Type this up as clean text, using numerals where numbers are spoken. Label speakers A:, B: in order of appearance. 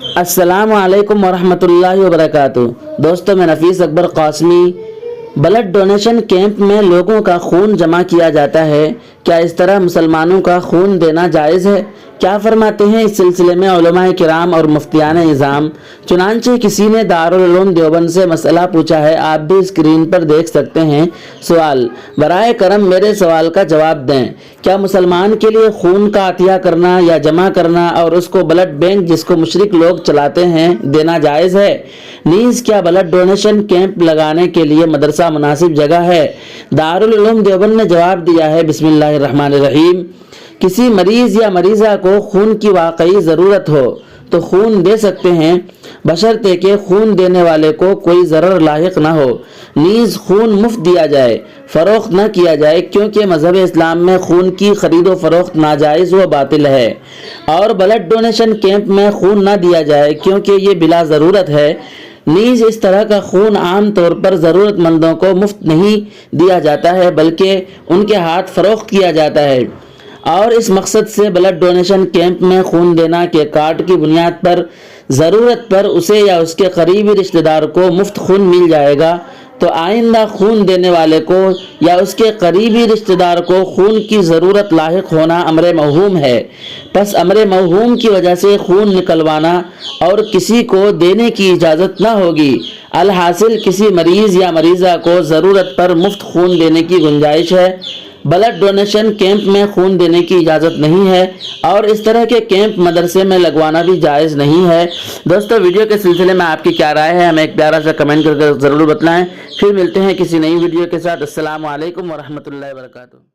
A: السلام علیکم ورحمۃ اللہ وبرکاتہ۔ دوستو، میں نفیس اکبر قاسمی۔ بلڈ ڈونیشن کیمپ میں لوگوں کا خون جمع کیا جاتا ہے، کیا اس طرح مسلمانوں کا خون دینا جائز ہے؟ کیا فرماتے ہیں اس سلسلے میں علماء کرام اور مفتیان نظام؟ چنانچہ کسی نے دارالعلوم دیوبند سے مسئلہ پوچھا ہے، آپ بھی اسکرین پر دیکھ سکتے ہیں۔ سوال: برائے کرم میرے سوال کا جواب دیں۔ کیا مسلمان کے لیے خون کا عطیہ کرنا یا جمع کرنا اور اس کو بلڈ بینک جس کو مشرک لوگ چلاتے ہیں دینا جائز ہے؟ نیز کیا بلڈ ڈونیشن کیمپ لگانے کے لیے مدرسہ مناسب جگہ ہے؟ دارالعلوم دیوبند نے جواب دیا ہے، بسم اللہ الرحمن الرحیم۔ کسی مریض یا مریضہ کو خون کی واقعی ضرورت ہو تو خون دے سکتے ہیں، بشرطے کہ خون دینے والے کو کوئی ضرر لاحق نہ ہو۔ نیز خون مفت دیا جائے، فروخت نہ کیا جائے، کیونکہ مذہب اسلام میں خون کی خرید و فروخت ناجائز و باطل ہے۔ اور بلڈ ڈونیشن کیمپ میں خون نہ دیا جائے کیونکہ یہ بلا ضرورت ہے۔ نیز اس طرح کا خون عام طور پر ضرورت مندوں کو مفت نہیں دیا جاتا ہے بلکہ ان کے ہاتھ فروخت کیا جاتا ہے، اور اس مقصد سے بلڈ ڈونیشن کیمپ میں خون دینا کہ کارڈ کی بنیاد پر ضرورت پر اسے یا اس کے قریبی رشتہ دار کو مفت خون مل جائے گا، تو آئندہ خون دینے والے کو یا اس کے قریبی رشتہ دار کو خون کی ضرورت لاحق ہونا امر موہوم ہے۔ پس امر موہوم کی وجہ سے خون نکلوانا اور کسی کو دینے کی اجازت نہ ہوگی۔ الحاصل کسی مریض یا مریضہ کو ضرورت پر مفت خون دینے کی گنجائش ہے۔ بلڈ ڈونیشن کیمپ میں خون دینے کی اجازت نہیں ہے، اور اس طرح کے کیمپ مدرسے میں لگوانا بھی جائز نہیں ہے۔ دوستو، ویڈیو کے سلسلے میں آپ کی کیا رائے ہے؟ ہمیں ایک پیارا سا کمنٹ کر کے ضرور بتلائیں۔ پھر ملتے ہیں کسی نئی ویڈیو کے ساتھ۔ السلام علیکم ورحمۃ اللہ وبرکاتہ۔